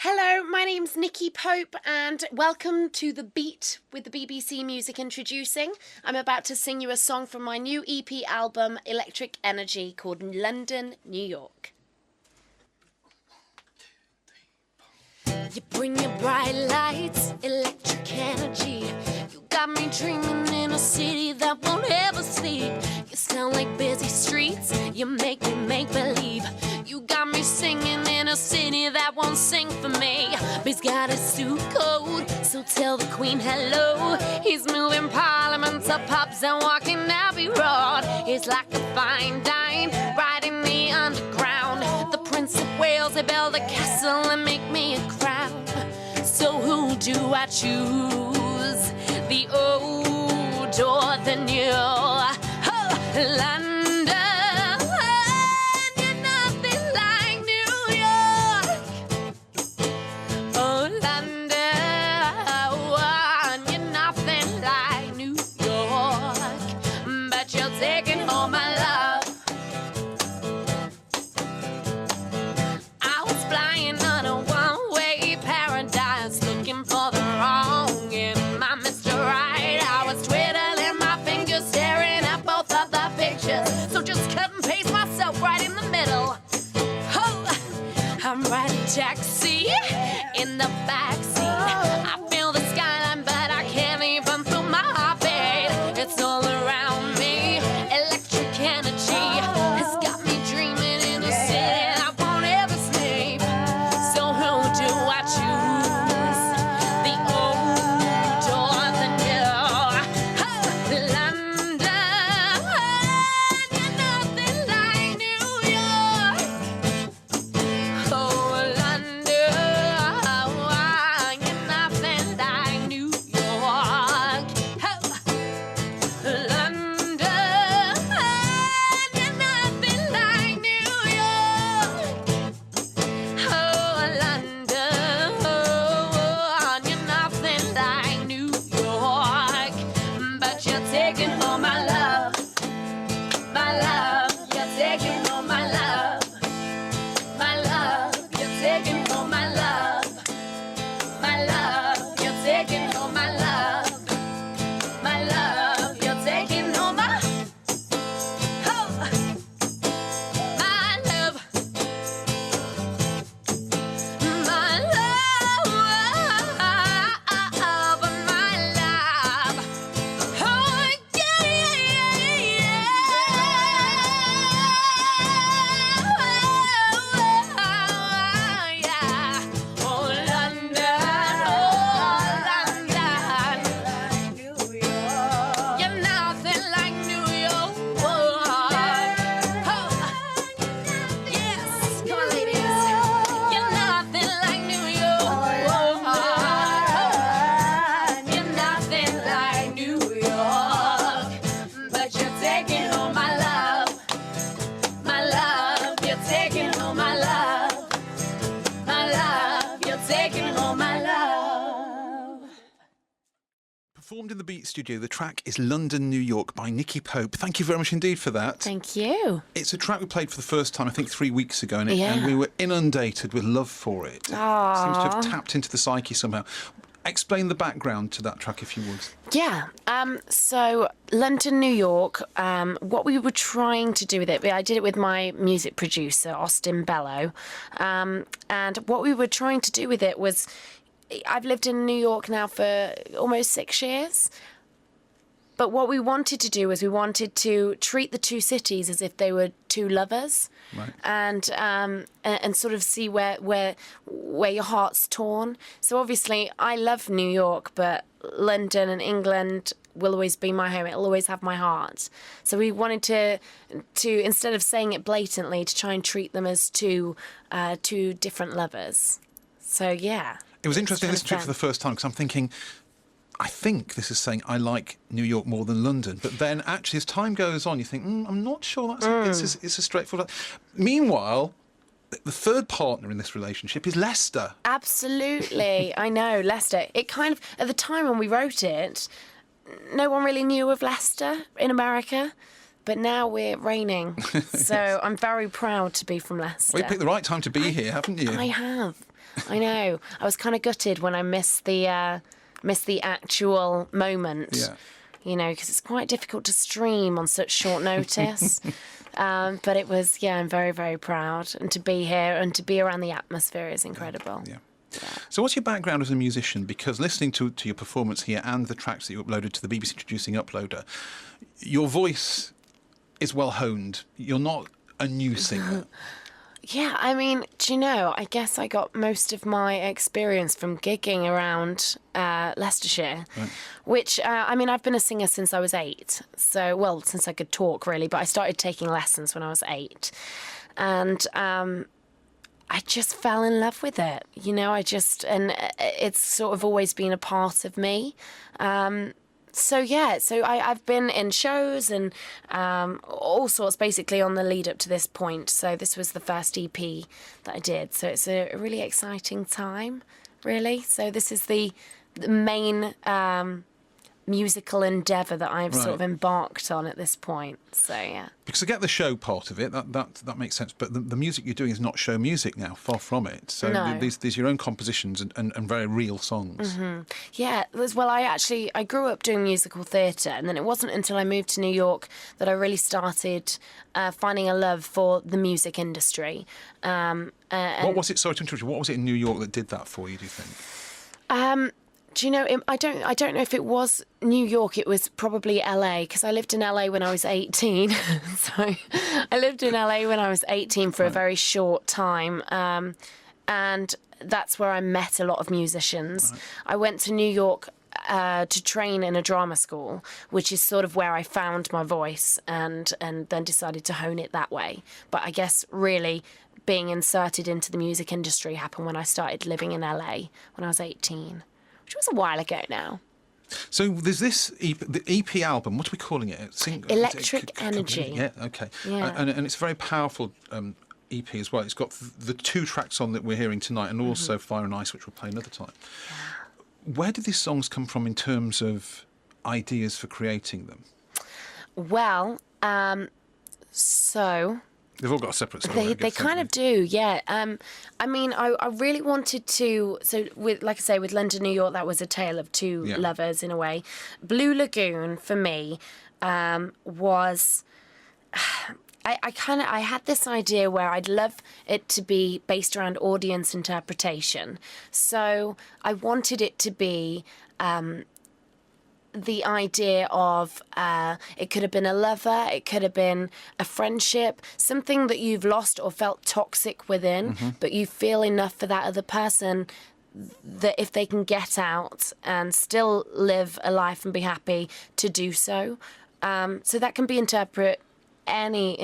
Hello, my name's Nikki Pope and welcome to The Beat with the BBC Music Introducing. I'm about to sing you a song from my new EP album, Electric Energy, called London, New York. You bring your bright lights, electric energy. You got me dreaming in a city that won't ever sleep. You sound like busy streets, you make me make believe. You got me singing in a city that won't sing for me. He's got a suit code, so tell the Queen hello. He's moving Parliament to pubs and walking Abbey Road. He's like a fine dine, right in the underground. The Prince of Wales, they build a castle and make me a crown. So who do I choose? The old or the new? Oh, London. I'm riding taxi in the backseat. I feel the skyline, but I can't even feel my heartbeat. It's all around me. Electric energy has got me dreaming in a city I won't ever sleep. So who do I choose? The old or the new? Oh, London, you're nothing like New York. Performed in the Beat Studio, the track is London, New York by Nikki Pope. Thank you very much indeed for that. Thank you. It's a track we played for the first time, I think, 3 weeks ago, and we were inundated with love for it. It seems to have tapped into the psyche somehow. Explain the background to that track, if you would. Yeah. So London, New York, what we were trying to do with it, I did it with my music producer, Austin Bello, and what we were trying to do with it was, I've lived in New York now for almost 6 years. But what we wanted to do was we wanted to treat the two cities as if they were two lovers, right. and sort of see where your heart's torn. So obviously, I love New York, but London and England will always be my home. It'll always have my heart. So we wanted to instead of saying it blatantly, to try and treat them as two different lovers. So yeah. It was interesting listening to it for the first time because I'm thinking, I think this is saying I like New York more than London. But then actually, as time goes on, you think, I'm not sure it's a straightforward. Meanwhile, the third partner in this relationship is Leicester. Absolutely. I know, Leicester. It kind of, at the time when we wrote it, no one really knew of Leicester in America. but now we're raining. So I'm very proud to be from Leicester. Well, you picked the right time to be here, haven't you? I have. I know. I was kind of gutted when I missed the actual moment. Yeah. You know, because it's quite difficult to stream on such short notice. But it was, I'm very, very proud. And to be here and to be around the atmosphere is incredible. Yeah. So what's your background as a musician? Because listening to your performance here and the tracks that you uploaded to the BBC Introducing Uploader, your voice is well honed. You're not a new singer. Yeah, I mean, do you know, I guess I got most of my experience from gigging around Leicestershire, Right. which, I mean, I've been a singer since I was 8. So, well, since I could talk, really, but I started taking lessons when I was 8. And I just fell in love with it, you know, and it's sort of always been a part of me. So I've been in shows and all sorts basically on the lead up to this point. So this was the first EP that I did. So it's a really exciting time, really. So this is the main musical endeavour that I've sort of embarked on at this point. So yeah. Because I get the show part of it, that makes sense. But the music you're doing is not show music now, far from it. So No. these are your own compositions and very real songs. Mm-hmm. Yeah, well, I grew up doing musical theatre, and then it wasn't until I moved to New York that I really started finding a love for the music industry. What was it? Sorry to interrupt you. What was it in New York that did that for you? Do you think? Do you know? I don't know if it was New York. It was probably LA, because I lived in LA when I was 18. So I lived in LA when I was 18 for a very short time, and that's where I met a lot of musicians. Right. I went to New York to train in a drama school, which is sort of where I found my voice, and then decided to hone it that way. But I guess really being inserted into the music industry happened when I started living in LA when I was 18. Which was a while ago now. So there's this the EP album. What are we calling it? Electric Energy. Yeah, okay. Yeah. And it's a very powerful EP as well. It's got the 2 tracks on that we're hearing tonight, and also Fire and Ice, which we'll play another time. Yeah. Where did these songs come from in terms of ideas for creating them? Well, so... They've all got a separate story. They kind of do, yeah. I mean, I really wanted to. So, with London, New York, that was a tale of two lovers in a way. Blue Lagoon for me was. I had this idea where I'd love it to be based around audience interpretation. So I wanted it to be. The idea of it could have been a lover, it could have been a friendship, something that you've lost or felt toxic within, but you feel enough for that other person that if they can get out and still live a life and be happy to do so. So that can be interpreted any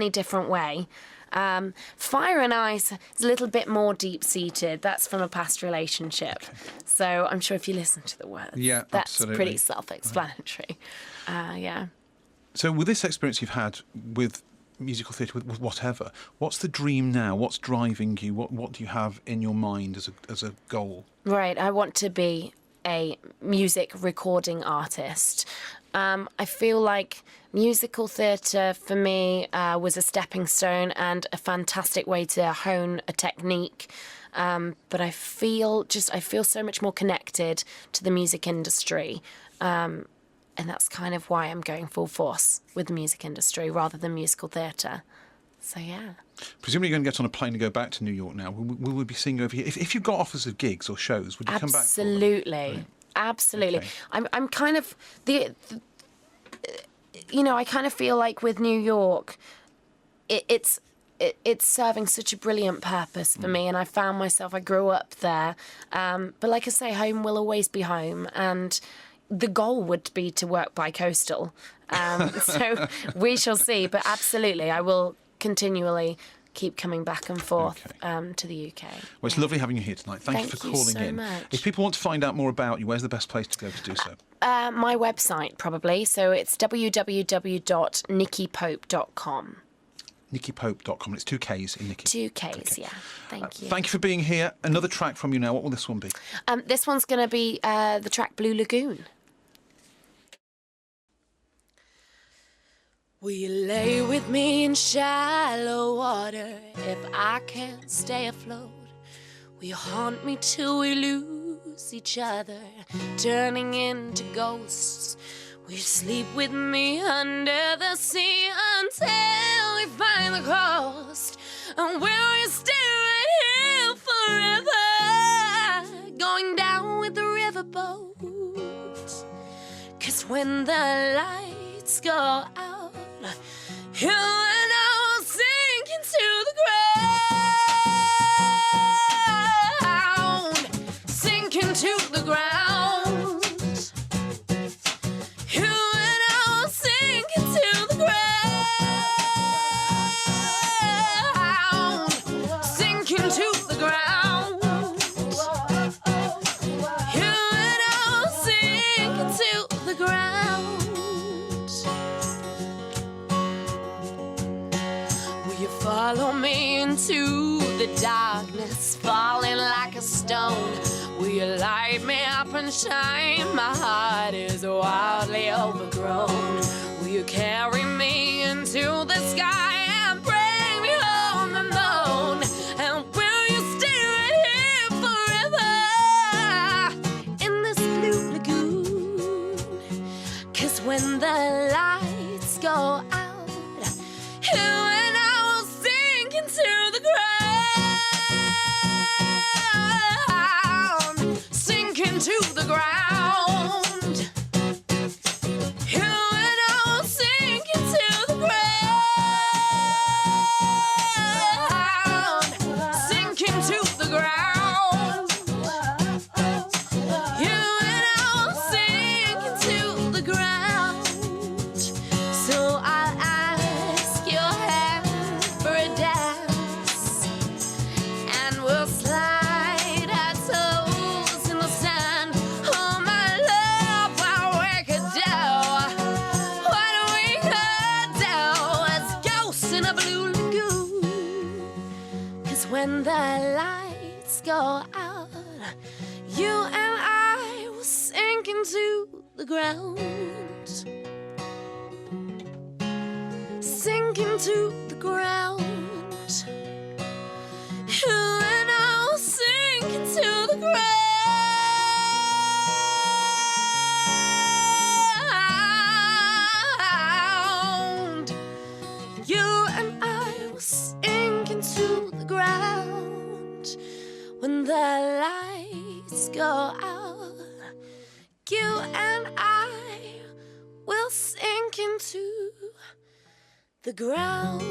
different way. Fire and Ice is a little bit more deep-seated. That's from a past relationship. Okay. So I'm sure if you listen to the words, that's absolutely pretty self-explanatory. Yeah. So with this experience you've had with musical theatre, with whatever, what's the dream now? What's driving you? What do you have in your mind as a goal? Right, I want to be a music recording artist. I feel like musical theatre for me was a stepping stone and a fantastic way to hone a technique. But I feel so much more connected to the music industry. And that's kind of why I'm going full force with the music industry rather than musical theatre. So, yeah. Presumably you're going to get on a plane and go back to New York now. Will we be seeing you over here? If you got offers of gigs or shows, would you come back? Absolutely. Right. Absolutely. Okay. I'm kind of I kind of feel like with New York, it's serving such a brilliant purpose for me, and I found myself. I grew up there, but like I say, home will always be home, and the goal would be to work bi-coastal. So we shall see. But absolutely, I will continually keep coming back and forth to the UK. Well, it's lovely having you here tonight. Thank you for calling in. Much. If people want to find out more about you, where's the best place to go to do so? My website, probably. So it's www.nikkipope.com. NikkiPope.com. It's 2 Ks in Nikki. 2 Ks, okay. Yeah. Thank you. Thank you for being here. Another track from you now. What will this one be? This one's going to be the track Blue Lagoon. Will you lay with me in shallow water if I can't stay afloat? Will you haunt me till we lose each other, turning into ghosts? Will you sleep with me under the sea until we find the coast? And will you stay right here forever, going down with the riverboat? 'Cause when the lights go out, you and I will sink into the ground, sink into the ground. You and I will sink into the ground, sink into the ground. You and I will sink into the ground. Follow me into the darkness, falling like a stone. Will you light me up and shine? My heart is wildly overgrown. Will you carry me into the sky and bring me home alone? And will you stay right here forever in this blue lagoon? 'Cause when the lights go out, you and I into the ground, sink into the ground. You and I will sink into the ground, sink into the ground. You and I will sink into the ground. So I'll ask your hand for a dance, and we'll slide our toes in the sand. Oh my love, while we could do what we could do as ghosts in a blue lagoon. 'Cause when the lights go out, you and I will sink into the ground, sink into the ground. You and I will sink into the ground. You and I will sink into the ground. When the lights go out, you and I will sink into the ground.